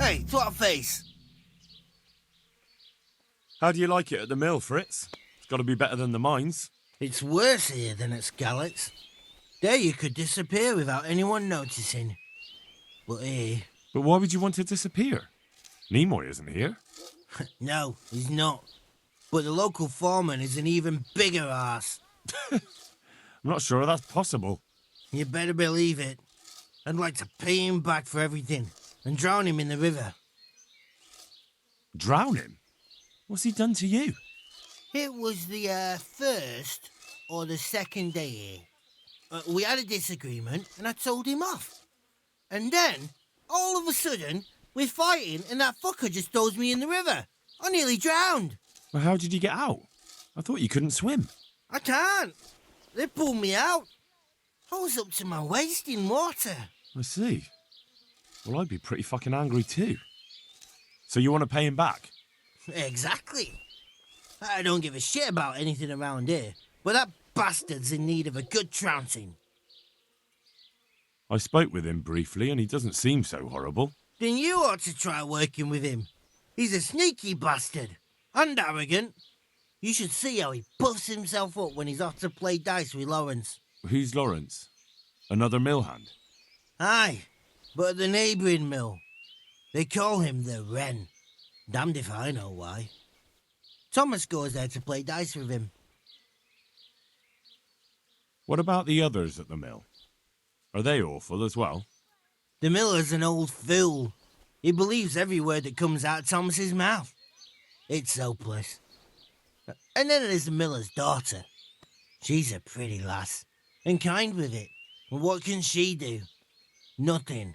Hey, twat-face! How do you like it at the mill, Fritz? It's got to be better than the mines. It's worse here than at Scarlett's. There you could disappear without anyone noticing. But here... But why would you want to disappear? Nimoy isn't here. No, he's not. But the local foreman is an even bigger arse. I'm not sure that's possible. You better believe it. I'd like to pay him back for everything and drown him in the river. Drown him? What's he done to you? It was the first or the second day here. We had a disagreement and I told him off. And then, all of a sudden, we're fighting and that fucker just throws me in the river. I nearly drowned. Well, how did you get out? I thought you couldn't swim. I can't. They pulled me out. I was up to my waist in water. I see. Well, I'd be pretty fucking angry too. So you want to pay him back? Exactly. I don't give a shit about anything around here, but that bastard's in need of a good trouncing. I spoke with him briefly and he doesn't seem so horrible. Then you ought to try working with him. He's a sneaky bastard. And arrogant. You should see how he puffs himself up when he's off to play dice with Lawrence. Who's Lawrence? Another mill hand? Aye, but at the neighbouring mill. They call him the Wren. Damned if I know why. Thomas goes there to play dice with him. What about the others at the mill? Are they awful as well? The miller's an old fool. He believes every word that comes out of Thomas's mouth. It's hopeless. And then there's the miller's daughter. She's a pretty lass, and kind with it. And what can she do? Nothing.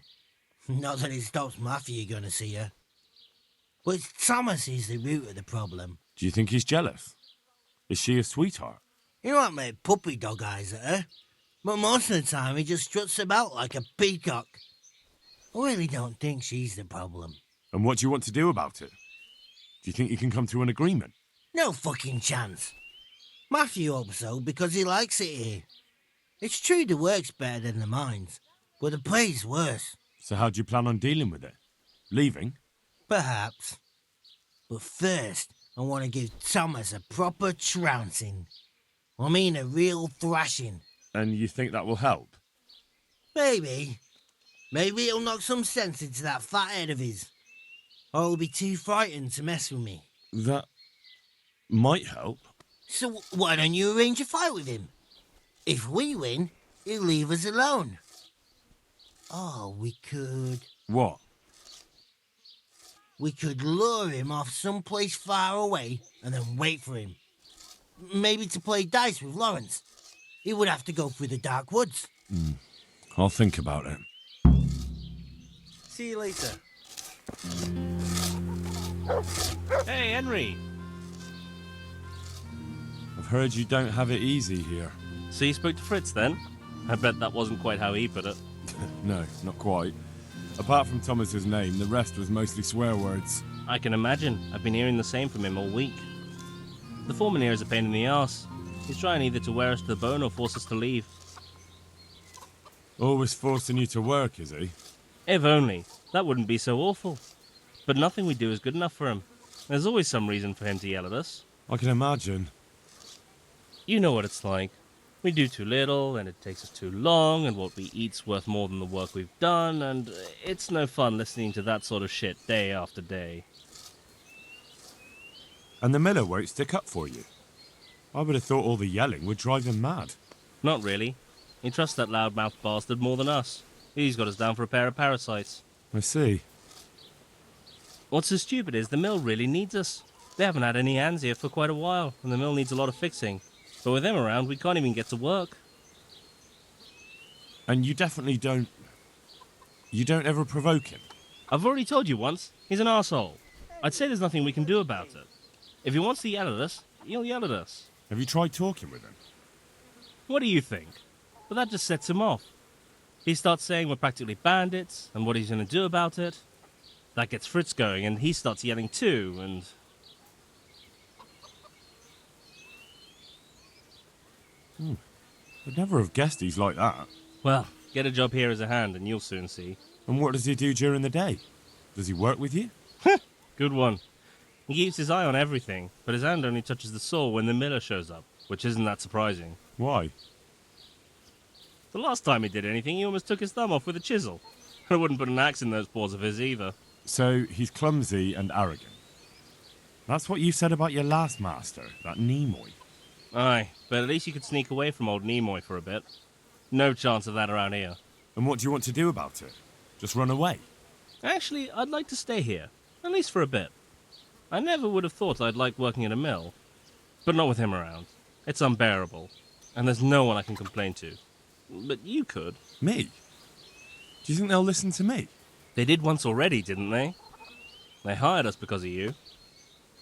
Not that it stops Matthew going to see her. But Thomas is the root of the problem. Do you think he's jealous? Is she a sweetheart? He might make puppy dog eyes at her, but most of the time he just struts about like a peacock. I really don't think she's the problem. And what do you want to do about it? Do you think you can come to an agreement? No fucking chance. Matthew hopes so because he likes it here. It's true the work's better than the mines, but the pay's worse. So how do you plan on dealing with it? Leaving? Perhaps. But first, I want to give Thomas a proper trouncing. I mean a real thrashing. And you think that will help? Maybe. Maybe it'll knock some sense into that fat head of his. Or he'll be too frightened to mess with me. That might help. So why don't you arrange a fight with him? If we win, he'll leave us alone. Oh, we could... What? We could lure him off someplace far away and then wait for him. Maybe to play dice with Lawrence. He would have to go through the dark woods. I'll think about it. See you later. Hey, Henry. I've heard you don't have it easy here. So you spoke to Fritz then? I bet that wasn't quite how he put it. No, not quite. Apart from Thomas's name, the rest was mostly swear words. I can imagine. I've been hearing the same from him all week. The foreman here is a pain in the arse. He's trying either to wear us to the bone or force us to leave. Always forcing you to work, is he? If only. That wouldn't be so awful. But nothing we do is good enough for him. There's always some reason for him to yell at us. I can imagine. You know what it's like. We do too little, and it takes us too long, and what we eat's worth more than the work we've done, and it's no fun listening to that sort of shit day after day. And the miller won't stick up for you. I would have thought all the yelling would drive him mad. Not really. He trusts that loudmouth bastard more than us. He's got us down for a pair of parasites. I see. What's so stupid is the mill really needs us. They haven't had any hands here for quite a while, and the mill needs a lot of fixing. But with them around, we can't even get to work. And you definitely don't... You don't ever provoke him? I've already told you once, he's an arsehole. I'd say there's nothing we can do about it. If he wants to yell at us, he'll yell at us. Have you tried talking with him? What do you think? But that just sets him off. He starts saying we're practically bandits, and what he's going to do about it. That gets Fritz going, and he starts yelling too, and... I'd never have guessed he's like that. Well, get a job here as a hand, and you'll soon see. And what does he do during the day? Does he work with you? Good one. He keeps his eye on everything, but his hand only touches the saw when the miller shows up, which isn't that surprising. Why? The last time he did anything, he almost took his thumb off with a chisel. I wouldn't put an axe in those paws of his either. So he's clumsy and arrogant. That's what you said about your last master, that Nimoy. Aye, but at least you could sneak away from old Nimoy for a bit. No chance of that around here. And what do you want to do about it? Just run away? Actually, I'd like to stay here, at least for a bit. I never would have thought I'd like working in a mill, but not with him around. It's unbearable, and there's no one I can complain to. But you could. Me? Do you think they'll listen to me? They did once already, didn't they? They hired us because of you.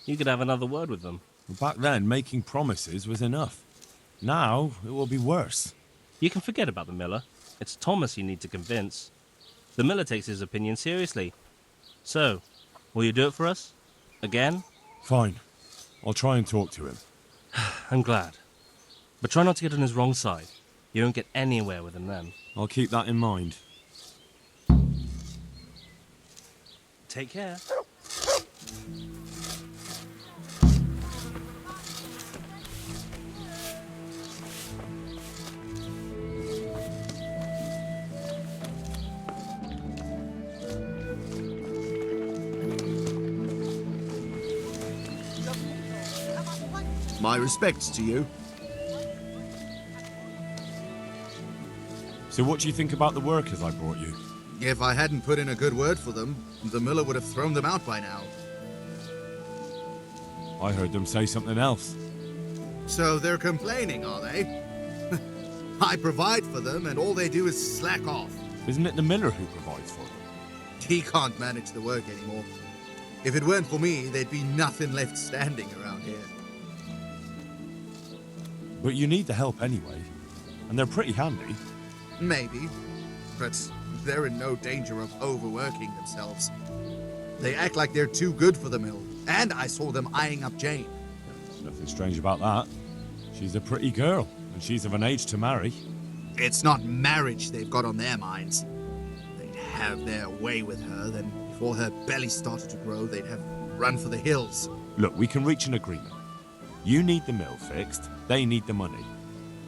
You could have another word with them. Back then, making promises was enough. Now, it will be worse. You can forget about the miller. It's Thomas you need to convince. The miller takes his opinion seriously. So, will you do it for us? Again? Fine. I'll try and talk to him. I'm glad. But try not to get on his wrong side. You won't get anywhere with him then. I'll keep that in mind. Take care. My respects to you. So what do you think about the workers I brought you? If I hadn't put in a good word for them, the miller would have thrown them out by now. I heard them say something else. So they're complaining, are they? I provide for them, and all they do is slack off. Isn't it the miller who provides for them? He can't manage the work anymore. If it weren't for me, there'd be nothing left standing around here. But you need the help anyway. And they're pretty handy. Maybe, but they're in no danger of overworking themselves. They act like they're too good for the mill, and I saw them eyeing up Jane. There's nothing strange about that. She's a pretty girl, and she's of an age to marry. It's not marriage they've got on their minds. They'd have their way with her, then before her belly started to grow, they'd have run for the hills. Look, we can reach an agreement. You need the mill fixed, they need the money.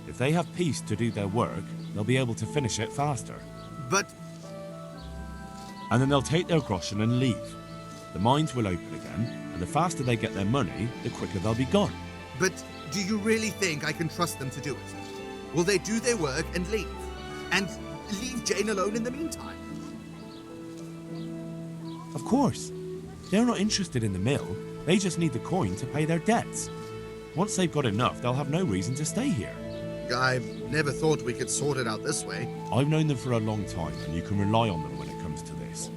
If they have peace to do their work, they'll be able to finish it faster. But And then they'll take their groschen and leave. The mines will open again, and the faster they get their money, the quicker they'll be gone. do you really think I can trust them to do it? Will they do their work and leave? And leave Jane alone in the meantime? Of course. They're not interested in the mill. They just need the coin to pay their debts. Once they've got enough, they'll have no reason to stay here. I've never thought we could sort it out this way. I've known them for a long time, and you can rely on them when it comes to this.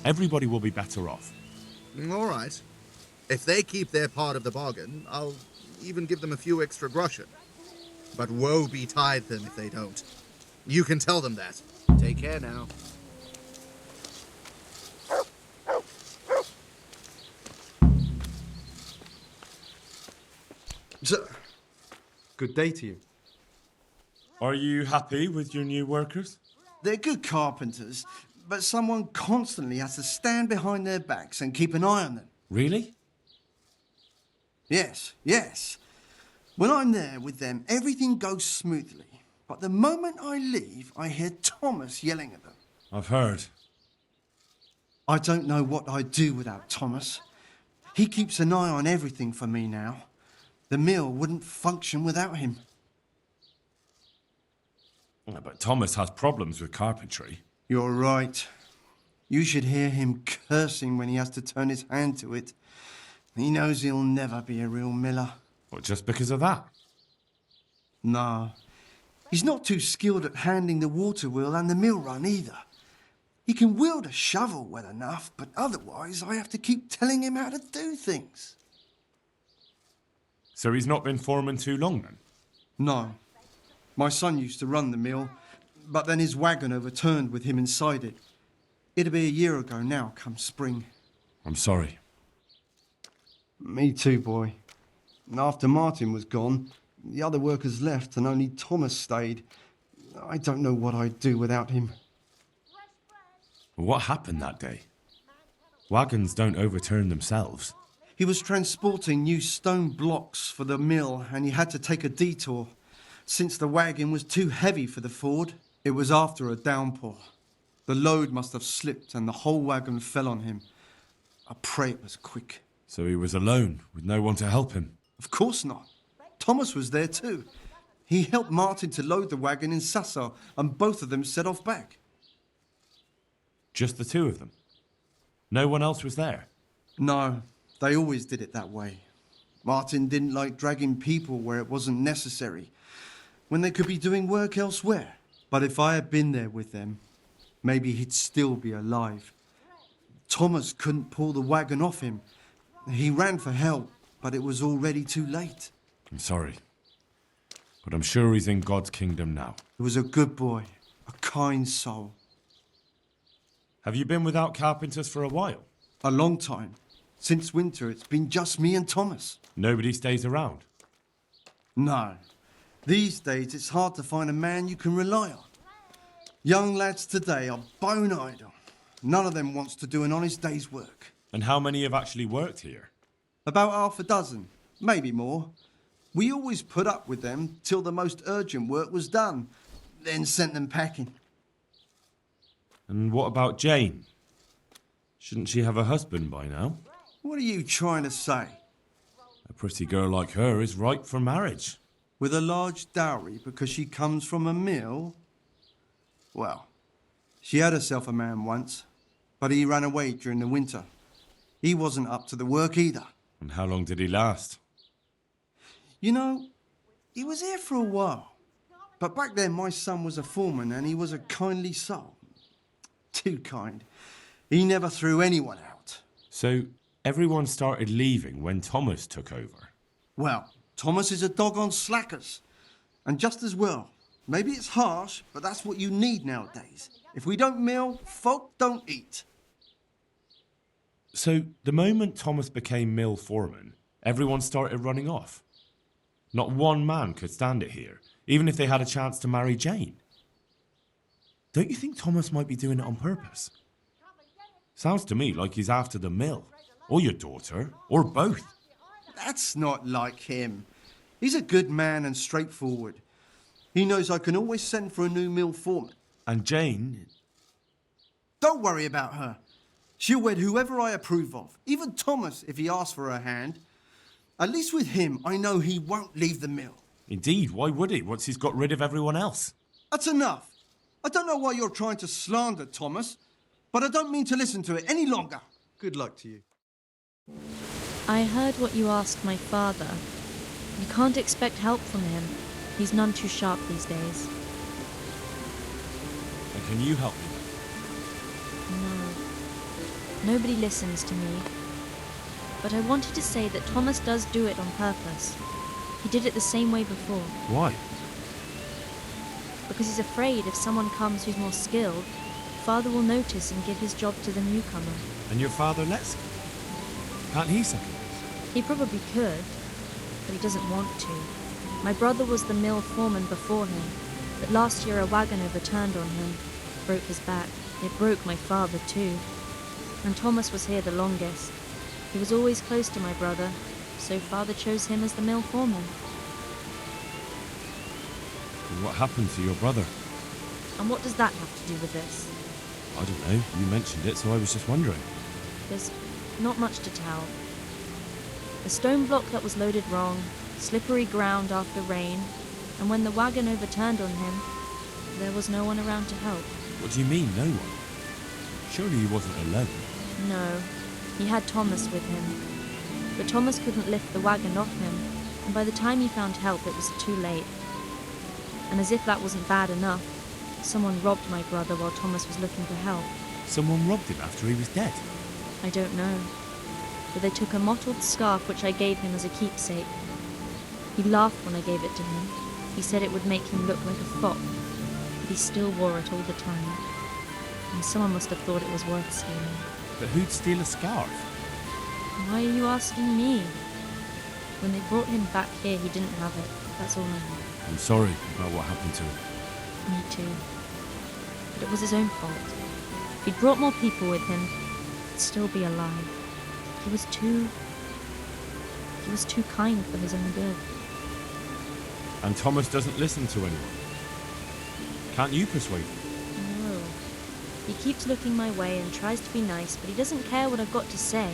Everybody will be better off. All right. If they keep their part of the bargain, I'll even give them a few extra groschen. But woe betide them if they don't. You can tell them that. Take care now. Good day to you. Are you happy with your new workers? They're good carpenters, but someone constantly has to stand behind their backs and keep an eye on them. Really? Yes. When I'm there with them, everything goes smoothly. But the moment I leave, I hear Thomas yelling at them. I've heard. I don't know what I'd do without Thomas. He keeps an eye on everything for me now. The mill wouldn't function without him. Yeah, but Thomas has problems with carpentry. You're right. You should hear him cursing when he has to turn his hand to it. He knows he'll never be a real miller. What, just because of that? No. He's not too skilled at handling the water wheel and the mill run either. He can wield a shovel well enough, but otherwise I have to keep telling him how to do things. So he's not been foreman too long then? No. My son used to run the mill, but then his wagon overturned with him inside it. It'll be a year ago now, come spring. I'm sorry. Me too, boy. And after Martin was gone, the other workers left and only Thomas stayed. I don't know what I'd do without him. What happened that day? Wagons don't overturn themselves. He was transporting new stone blocks for the mill and he had to take a detour. Since the wagon was too heavy for the ford, it was after a downpour. The load must have slipped and the whole wagon fell on him. I pray it was quick. So he was alone, with no one to help him. Of course not. Thomas was there too. He helped Martin to load the wagon in Sasau and both of them set off back. Just the two of them? No one else was there? No, they always did it that way. Martin didn't like dragging people where it wasn't necessary, when they could be doing work elsewhere. But if I had been there with them, maybe he'd still be alive. Thomas couldn't pull the wagon off him. He ran for help, but it was already too late. I'm sorry. But I'm sure he's in God's kingdom now. He was a good boy, a kind soul. Have you been without carpenters for a while? A long time. Since winter, it's been just me and Thomas. Nobody stays around? No. These days, it's hard to find a man you can rely on. Young lads today are bone idle. None of them wants to do an honest day's work. And how many have actually worked here? About half a dozen, maybe more. We always put up with them till the most urgent work was done, then sent them packing. And what about Jane? Shouldn't she have a husband by now? What are you trying to say? A pretty girl like her is ripe for marriage. With a large dowry because she comes from a mill? Well, she had herself a man once, but he ran away during the winter. He wasn't up to the work either. And how long did he last? You know, he was here for a while. But back then my son was a foreman and he was a kindly soul. Too kind. He never threw anyone out. So everyone started leaving when Thomas took over? Well, Thomas is a dog on slackers. And just as well. Maybe it's harsh, but that's what you need nowadays. If we don't mill, folk don't eat. So the moment Thomas became mill foreman, everyone started running off? Not one man could stand it here, even if they had a chance to marry Jane. Don't you think Thomas might be doing it on purpose? Sounds to me like he's after the mill, or your daughter, or both. That's not like him. He's a good man and straightforward. He knows I can always send for a new mill foreman. And Jane? Don't worry about her. She'll wed whoever I approve of, even Thomas if he asks for her hand. At least with him, I know he won't leave the mill. Indeed, why would he, once he's got rid of everyone else? That's enough. I don't know why you're trying to slander Thomas, but I don't mean to listen to it any longer. Good luck to you. I heard what you asked my father. You can't expect help from him. He's none too sharp these days. And can you help me? No. Nobody listens to me. But I wanted to say that Thomas does do it on purpose. He did it the same way before. Why? Because he's afraid if someone comes who's more skilled, Father will notice and give his job to the newcomer. And your father lets him? Can't he second this? He probably could, but he doesn't want to. My brother was the mill foreman before him, but last year a wagon overturned on him, broke his back. It broke my father too. And Thomas was here the longest. He was always close to my brother, so Father chose him as the mill foreman. And what happened to your brother? And what does that have to do with this? I don't know. You mentioned it, so I was just wondering. There's not much to tell. A stone block that was loaded wrong, slippery ground after rain, and when the wagon overturned on him, there was no one around to help. What do you mean, no one? Surely he wasn't alone. No, he had Thomas with him. But Thomas couldn't lift the wagon off him, and by the time he found help it was too late. And as if that wasn't bad enough, someone robbed my brother while Thomas was looking for help. Someone robbed him after he was dead? I don't know. But they took a mottled scarf which I gave him as a keepsake. He laughed when I gave it to him. He said it would make him look like a fop, but he still wore it all the time. And someone must have thought it was worth stealing. But who'd steal a scarf? Why are you asking me? When they brought him back here, he didn't have it. That's all I know. I'm sorry about what happened to him. Me too. But it was his own fault. If he'd brought more people with him, might still be alive. He was too kind for his own good. And Thomas doesn't listen to anyone. Can't you persuade him? No. He keeps looking my way and tries to be nice, but he doesn't care what I've got to say.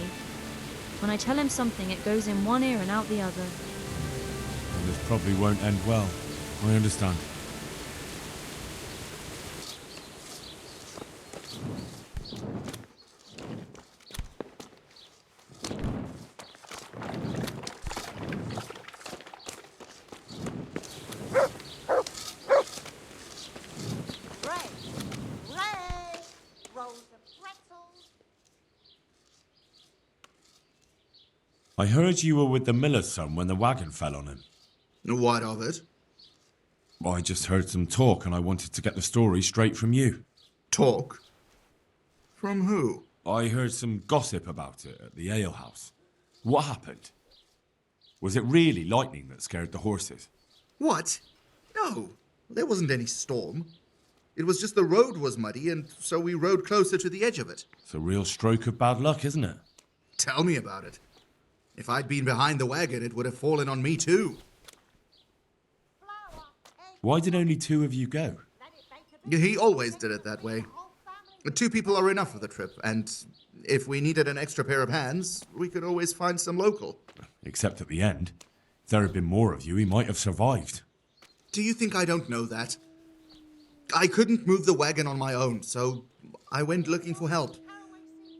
When I tell him something, it goes in one ear and out the other. And this probably won't end well. I understand. I heard you were with the miller's son when the wagon fell on him. What of it? I just heard some talk and I wanted to get the story straight from you. Talk? From who? I heard some gossip about it at the alehouse. What happened? Was it really lightning that scared the horses? What? No, there wasn't any storm. It was just the road was muddy, and so we rode closer to the edge of it. It's a real stroke of bad luck, isn't it? Tell me about it. If I'd been behind the wagon, it would have fallen on me too. Why did only 2 of you go? He always did it that way. 2 people are enough for the trip, and if we needed an extra pair of hands, we could always find some local. Except at the end. If there had been more of you, he might have survived. Do you think I don't know that? I couldn't move the wagon on my own, so I went looking for help.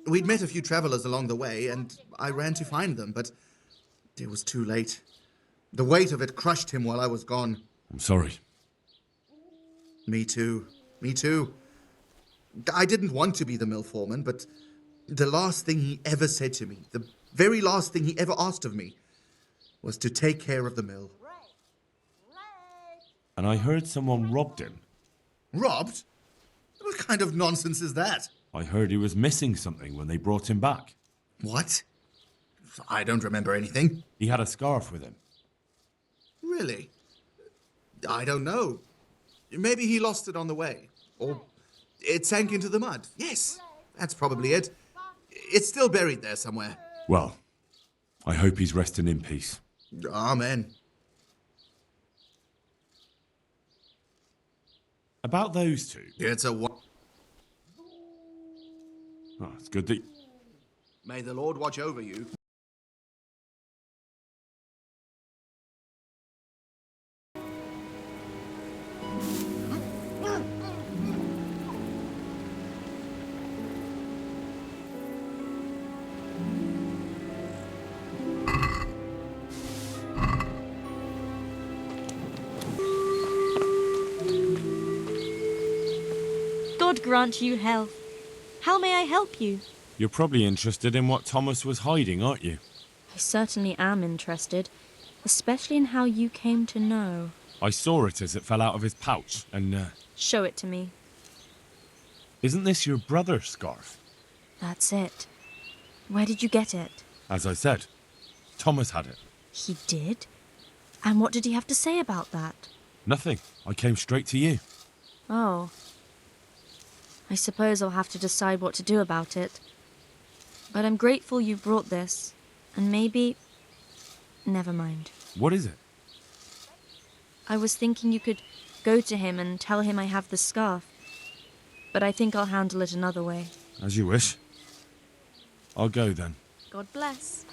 We'd met a few travelers along the way, and I ran to find them, but it was too late. The weight of it crushed him while I was gone. I'm sorry. Me too. Me too. I didn't want to be the mill foreman, but the last thing he ever said to me, the very last thing he ever asked of me, was to take care of the mill. And I heard someone robbed him. Robbed? What kind of nonsense is that? I heard he was missing something when they brought him back. What? I don't remember anything. He had a scarf with him. Really? I don't know. Maybe he lost it on the way. Or it sank into the mud. Yes, that's probably it. It's still buried there somewhere. Well, I hope he's resting in peace. Amen. About those 2. It's a Oh, it's good that... May the Lord watch over you. God grant you health. How may I help you? You're probably interested in what Thomas was hiding, aren't you? I certainly am interested, especially in how you came to know. I saw it as it fell out of his pouch, and, Show it to me. Isn't this your brother's scarf? That's it. Where did you get it? As I said, Thomas had it. He did? And what did he have to say about that? Nothing. I came straight to you. Oh. I suppose I'll have to decide what to do about it. But I'm grateful you brought this, and maybe... Never mind. What is it? I was thinking you could go to him and tell him I have the scarf. But I think I'll handle it another way. As you wish. I'll go then. God bless.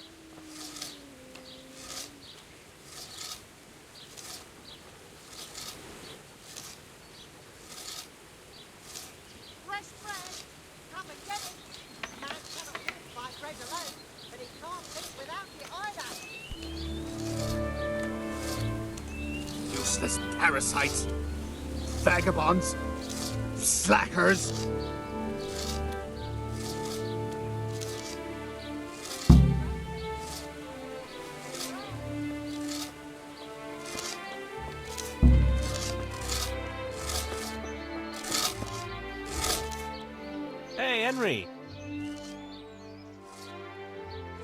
Fresh bread, come and get it. Man cannot live by bread alone, but he can't live without it either. Useless parasites. Vagabonds. Slackers. Hey, Henry.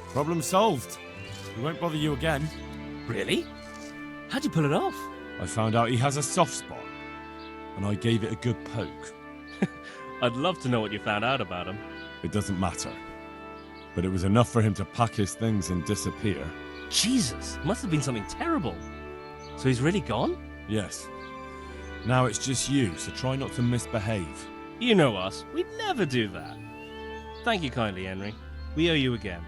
Problem solved. We won't bother you again. Really? How'd you pull it off? I found out he has a soft spot, and I gave it a good poke. I'd love to know what you found out about him. It doesn't matter. but it was enough for him to pack his things and disappear. Jesus, must have been something terrible. So he's really gone? Yes. Now it's just you, so try not to misbehave. You know us, we'd never do that. Thank you kindly, Henry. We owe you again.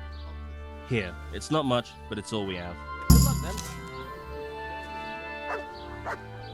Here, it's not much, but it's all we have.